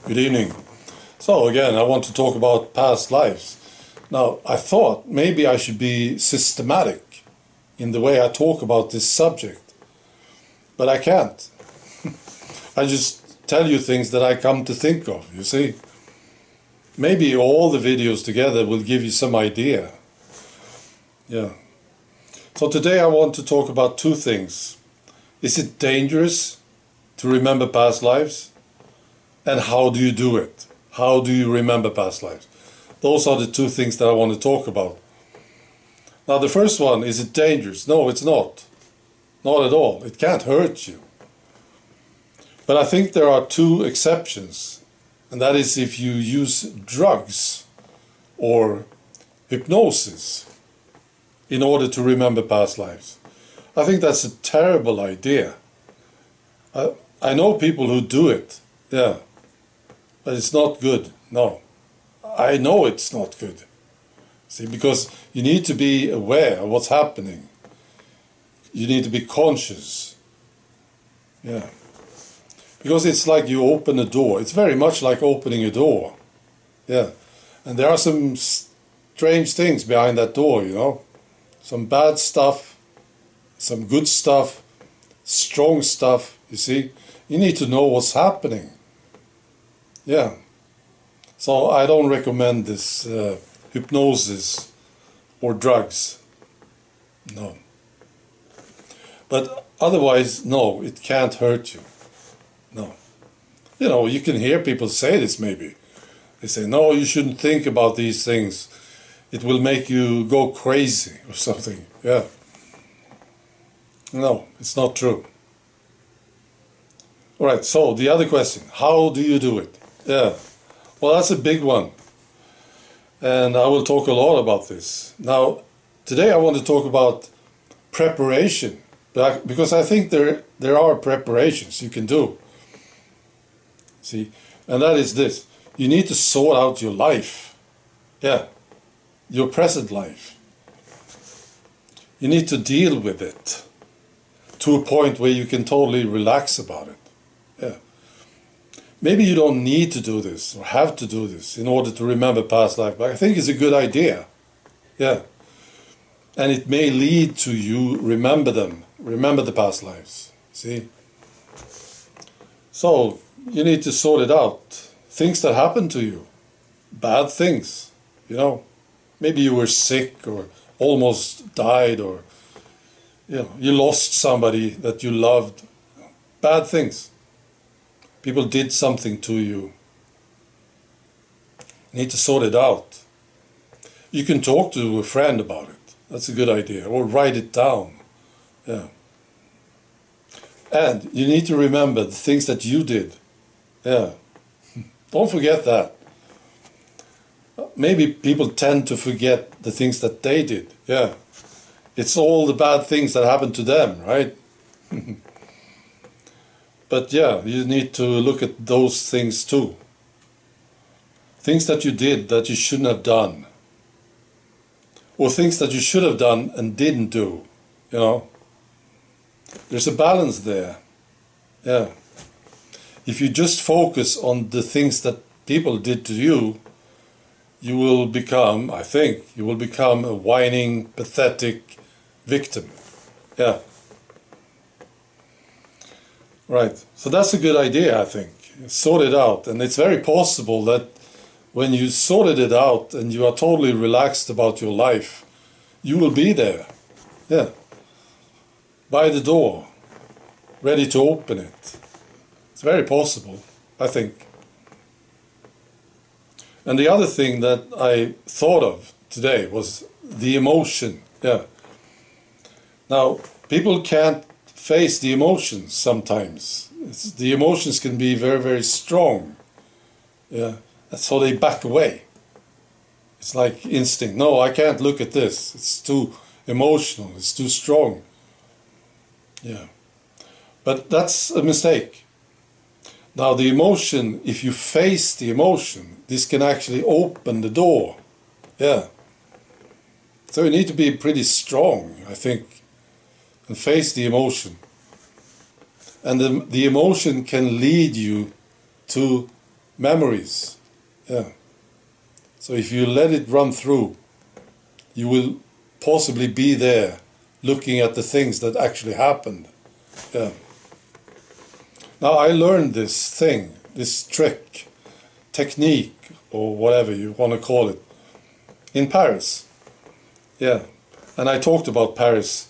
Good evening. So again, I want to talk about past lives. Now, I thought maybe I should be systematic in the way I talk about this subject, but I can't. I just tell you things that I come to think of, you see. Maybe all the videos together will give you some idea. Yeah. So today I want to talk about two things. Is it dangerous to remember past lives? And how do you do it? How do you remember past lives? Those are the two things that I want to talk about. Now the first one, is it dangerous? No, it's not. Not at all. It can't hurt you. But I think there are two exceptions. And that is if you use drugs or hypnosis in order to remember past lives. I think that's a terrible idea. I know people who do it, yeah, but it's not good, no. I know it's not good. See, because you need to be aware of what's happening. You need to be conscious, yeah. Because it's like you open a door. It's very much like opening a door, yeah. And there are some strange things behind that door, you know. Some bad stuff, some good stuff, strong stuff, you see. You need to know what's happening. Yeah. So I don't recommend this hypnosis or drugs. No. But otherwise, no, it can't hurt you. No. You know, you can hear people say this maybe. They say, no, you shouldn't think about these things. It will make you go crazy or something. Yeah. No, it's not true. All right, so the other question, how do you do it? Yeah, well, that's a big one. And I will talk a lot about this. Now, today I want to talk about preparation, because I think there are preparations you can do. See, and that is this. You need to sort out your life. Yeah, your present life. You need to deal with it to a point where you can totally relax about it. Yeah. Maybe you don't need to do this or have to do this in order to remember past life, but I think it's a good idea. Yeah. And it may lead to you remember the past lives. See? So you need to sort it out. Things that happen to you, bad things, you know. Maybe you were sick or almost died, or you know, you lost somebody that you loved. Bad things. People did something to you. You need to sort it out. You can talk to a friend about it. That's a good idea. Or write it down. Yeah. And you need to remember the things that you did. Yeah. Don't forget that. Maybe people tend to forget the things that they did. Yeah. It's all the bad things that happened to them, right? But yeah, you need to look at those things too. Things that you did that you shouldn't have done. Or things that you should have done and didn't do, you know. There's a balance there. Yeah. If you just focus on the things that people did to you, you will become, I think, you will become a whining, pathetic victim. Yeah. Right, so that's a good idea, I think. Sort it out, and it's very possible that when you sorted it out and you are totally relaxed about your life, you will be there, yeah, by the door, ready to open it. It's very possible, I think. And the other thing that I thought of today was the emotion, yeah. Now, people can't face the emotions sometimes. The emotions can be very, very strong. Yeah, and so they back away. It's like instinct. No, I can't look at this. It's too emotional. It's too strong. Yeah, but that's a mistake. Now the emotion, if you face the emotion, this can actually open the door. Yeah. So you need to be pretty strong, I think, and face the emotion. And the emotion can lead you to memories. Yeah. So if you let it run through, you will possibly be there looking at the things that actually happened. Yeah. Now I learned this thing, this trick, technique, or whatever you want to call it, in Paris. Yeah. And I talked about Paris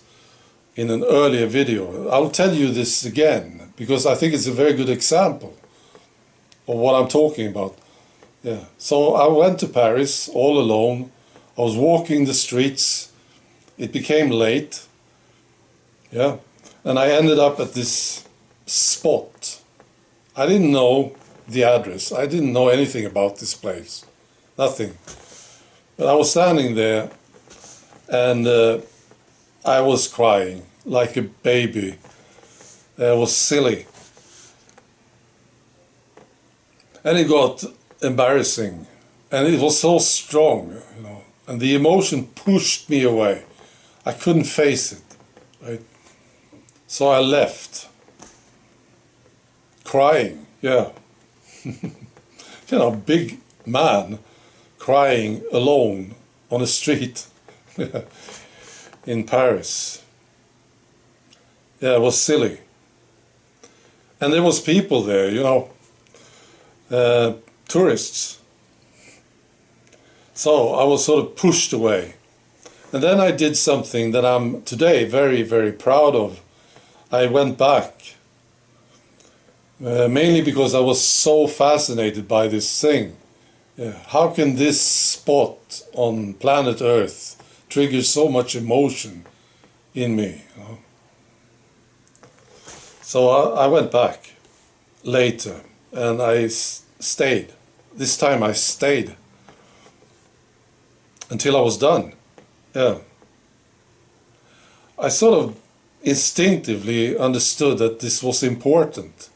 in an earlier video. I'll tell you this again because I think it's a very good example of what I'm talking about. Yeah. So I went to Paris all alone. I was walking the streets. It became late. Yeah. And I ended up at this spot. I didn't know the address. I didn't know anything about this place. Nothing. But I was standing there and I was crying like a baby. It was silly. And it got embarrassing. And it was so strong, you know. And the emotion pushed me away. I couldn't face it. Right? So I left. Crying, yeah. You know, big man crying alone on a street in Paris. Yeah, it was silly. And there was people there, you know, tourists. So I was sort of pushed away. And then I did something that I'm today very, very proud of. I went back. Mainly because I was so fascinated by this thing. Yeah. How can this spot on planet Earth trigger so much emotion in me? You know? So I went back later and I stayed. This time I stayed until I was done. Yeah. I sort of instinctively understood that this was important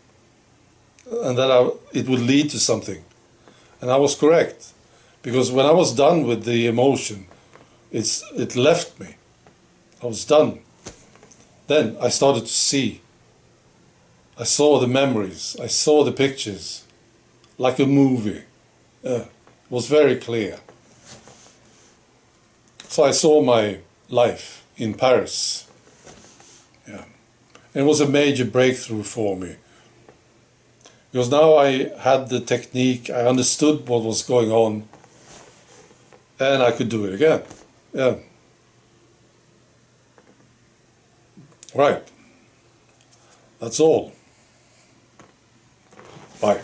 and that it would lead to something. And I was correct. Because when I was done with the emotion, it left me. I was done. Then I started to see. I saw the memories. I saw the pictures. Like a movie. It was very clear. So I saw my life in Paris. Yeah. And it was a major breakthrough for me. Because now I had the technique, I understood what was going on, and I could do it again. Yeah. Right. That's all. Bye.